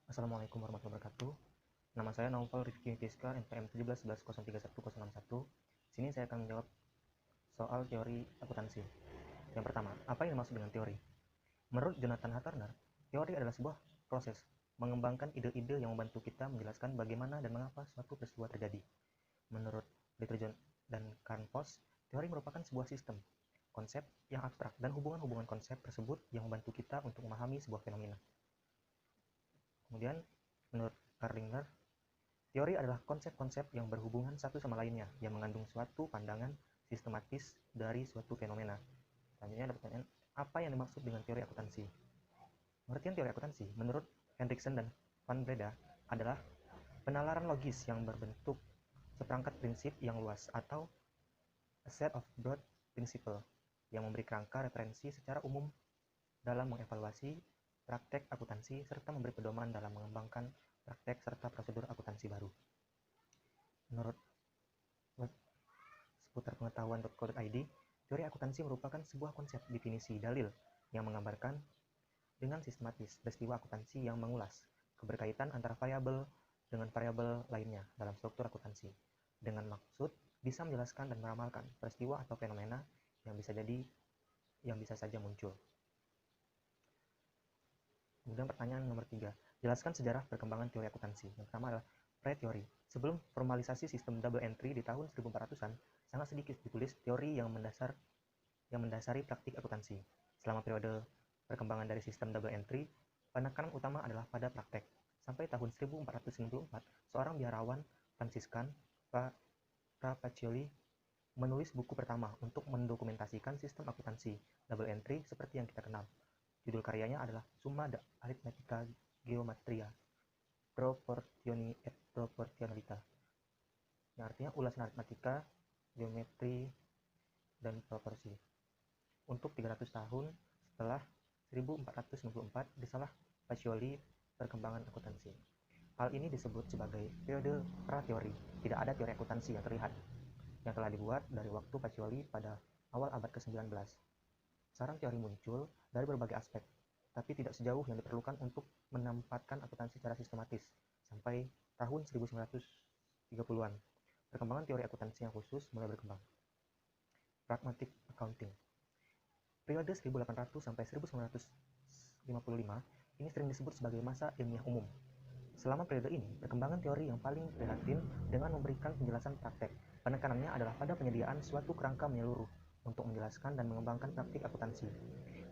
Assalamualaikum warahmatullahi wabarakatuh. Nama saya Naufal Rifki Fiska, NPM 1711031031. Sini saya akan menjawab soal teori akuntansi. Yang pertama, apa yang dimaksud dengan teori? Menurut Jonathan H. Turner, teori adalah sebuah proses mengembangkan ide-ide yang membantu kita menjelaskan bagaimana dan mengapa suatu peristiwa terjadi. Menurut Little John dan Karl Voss, teori merupakan sebuah sistem konsep yang abstrak dan hubungan-hubungan konsep tersebut yang membantu kita untuk memahami sebuah fenomena. Kemudian, menurut Carlinger, teori adalah konsep-konsep yang berhubungan satu sama lainnya, yang mengandung suatu pandangan sistematis dari suatu fenomena. Selanjutnya ada pertanyaan, apa yang dimaksud dengan teori akuntansi? Pengertian teori akuntansi, menurut Hendrickson dan Van Breda, adalah penalaran logis yang berbentuk seperangkat prinsip yang luas atau a set of broad principle yang memberi kerangka referensi secara umum dalam mengevaluasi praktek akuntansi serta memberi pedoman dalam mengembangkan praktek serta prosedur akuntansi baru. Menurut seputar pengetahuan.co.id, teori akuntansi merupakan sebuah konsep definisi dalil yang menggambarkan dengan sistematis peristiwa akuntansi yang mengulas keberkaitan antara variabel dengan variabel lainnya dalam struktur akuntansi, dengan maksud bisa menjelaskan dan meramalkan peristiwa atau fenomena yang bisa saja muncul. Kemudian pertanyaan nomor 3, jelaskan sejarah perkembangan teori akuntansi. Yang pertama adalah pre-teori. Sebelum formalisasi sistem double entry di tahun 1400-an, sangat sedikit ditulis teori yang mendasari praktik akuntansi. Selama periode perkembangan dari sistem double entry, penekanan utama adalah pada praktek. Sampai tahun 1494, seorang biarawan Fransiskan, Pacioli, menulis buku pertama untuk mendokumentasikan sistem akuntansi double entry seperti yang kita kenal. Judul karyanya adalah Summa de Arithmetica Geometria Proportionalita, yang artinya ulasan aritmatika, geometri, dan proporsi. Untuk 300 tahun setelah 1494 disalah Pacioli perkembangan akuntansi. Hal ini disebut sebagai periode pra-teori. Tidak ada teori akuntansi yang terlihat, yang telah dibuat dari waktu Pacioli pada awal abad ke-19. Saran teori muncul dari berbagai aspek, tapi tidak sejauh yang diperlukan untuk menempatkan akuntansi secara sistematis sampai tahun 1930-an. Perkembangan teori akuntansi yang khusus mulai berkembang. Pragmatic Accounting. Periode 1800 sampai 1955 ini sering disebut sebagai masa ilmiah umum. Selama periode ini, perkembangan teori yang paling prihatin dengan memberikan penjelasan praktek. Penekanannya adalah pada penyediaan suatu kerangka menyeluruh untuk menjelaskan dan mengembangkan praktik akuntansi.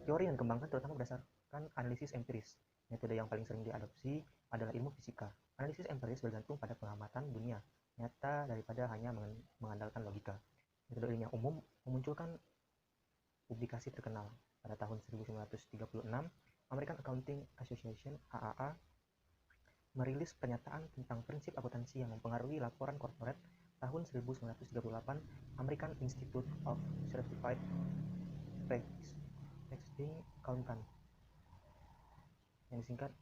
Teori yang dikembangkan terutama berdasarkan analisis empiris. Metode yang paling sering diadopsi adalah ilmu fisika. Analisis empiris bergantung pada pengamatan dunia nyata daripada hanya mengandalkan logika. Metode ilmiah umum memunculkan publikasi terkenal. Pada tahun 1936, American Accounting Association AAA merilis pernyataan tentang prinsip akuntansi yang mempengaruhi laporan korporat. Tahun 1938, American Institute of Certified Practicing Accountants, yang disingkat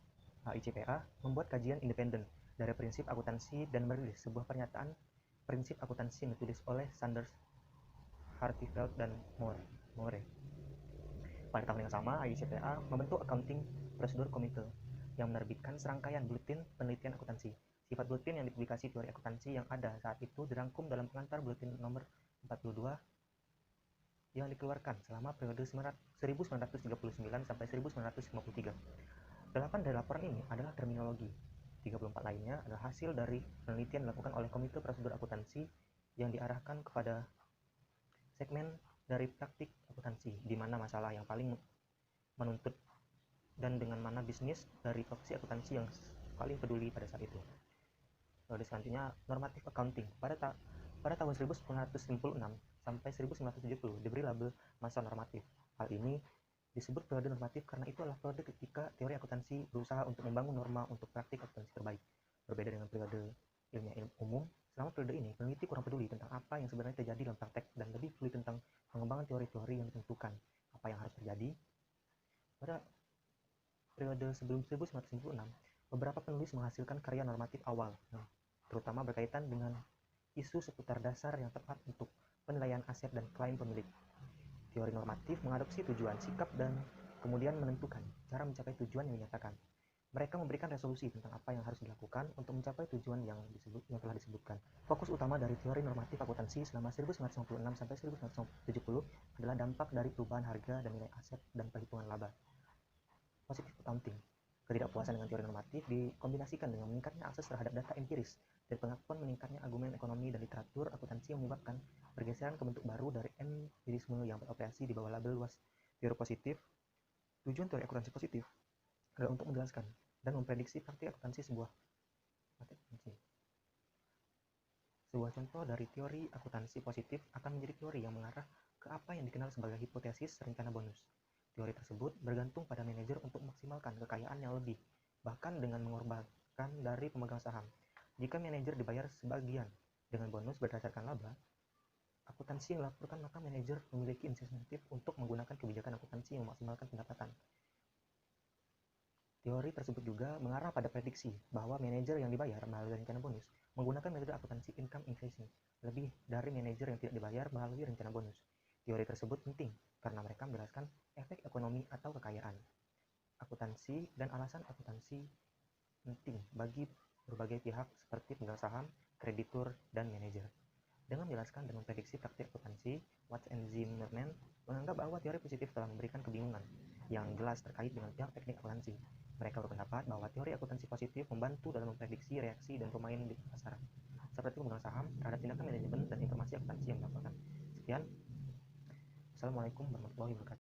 AICPA, membuat kajian independen dari prinsip akuntansi dan merilis sebuah pernyataan prinsip akuntansi yang ditulis oleh Sanders, Hartevelt, dan Moore. Pada tahun yang sama, AICPA membentuk Accounting Procedure Committee yang menerbitkan serangkaian buletin penelitian akuntansi. Sifat buletin yang dipublikasi teori akuntansi yang ada saat itu dirangkum dalam pengantar buletin nomor 42 yang dikeluarkan selama periode 1939 sampai 1953. 8 dari laporan ini adalah terminologi. 34 lainnya adalah hasil dari penelitian dilakukan oleh Komite Prosedur Akuntansi yang diarahkan kepada segmen dari praktik akuntansi, di mana masalah yang paling menuntut dan dengan mana bisnis dari profesi akuntansi yang paling peduli pada saat itu. Lalu selanjutnya, normatif accounting. Pada tahun 1996 sampai 1970 diberi label masa normatif. Hal ini disebut periode normatif karena itu adalah periode ketika teori akuntansi berusaha untuk membangun norma untuk praktik akuntansi terbaik. Berbeda dengan periode ilmiah umum, selama periode ini peneliti kurang peduli tentang apa yang sebenarnya terjadi dalam praktek dan lebih peduli tentang pengembangan teori-teori yang ditentukan apa yang harus terjadi. Pada periode sebelum 1996, beberapa penulis menghasilkan karya normatif awal, terutama berkaitan dengan isu seputar dasar yang tepat untuk penilaian aset dan klaim pemilik. Teori normatif mengadopsi tujuan, sikap, dan kemudian menentukan cara mencapai tujuan yang dinyatakan. Mereka memberikan resolusi tentang apa yang harus dilakukan untuk mencapai tujuan yang telah disebutkan. Fokus utama dari teori normatif akuntansi selama 1956 sampai 1970 adalah dampak dari perubahan harga dan nilai aset dan perhitungan laba. Positive accounting. Ketidakpuasan dengan teori normatif dikombinasikan dengan meningkatnya akses terhadap data empiris dan pengakuan meningkatnya argumen ekonomi dan literatur akuntansi yang menyebabkan pergeseran ke bentuk baru dari empirisme yang beroperasi di bawah label luas teori positif. Tujuan teori akuntansi positif adalah untuk menjelaskan dan memprediksi praktik akuntansi sebuah contoh dari teori akuntansi positif akan menjadi teori yang mengarah ke apa yang dikenal sebagai hipotesis rencana bonus. Teori tersebut bergantung pada manajer untuk memaksimalkan kekayaan yang lebih, bahkan dengan mengorbankan dari pemegang saham. Jika manajer dibayar sebagian dengan bonus berdasarkan laba akuntansi yang dilaporkan, maka manajer memiliki insentif untuk menggunakan kebijakan akuntansi yang memaksimalkan pendapatan. Teori tersebut juga mengarah pada prediksi bahwa manajer yang dibayar melalui rencana bonus menggunakan metode akuntansi income increasing lebih dari manajer yang tidak dibayar melalui rencana bonus. Teori tersebut penting karena mereka menjelaskan efek ekonomi atau kekayaan akuntansi dan alasan akuntansi penting bagi berbagai pihak seperti pemegang saham, kreditur, dan manajer. Dengan menjelaskan dan memprediksi praktik akuntansi, Watts and Zimmerman menganggap bahwa teori positif telah memberikan kebingungan yang jelas terkait dengan pihak teknik akuntansi. Mereka berpendapat bahwa teori akuntansi positif membantu dalam memprediksi reaksi dan pemain di pasaran, seperti pemegang saham terhadap tindakan manajemen dan informasi akuntansi yang dilaporkan. Sekian. Assalamualaikum warahmatullahi wabarakatuh.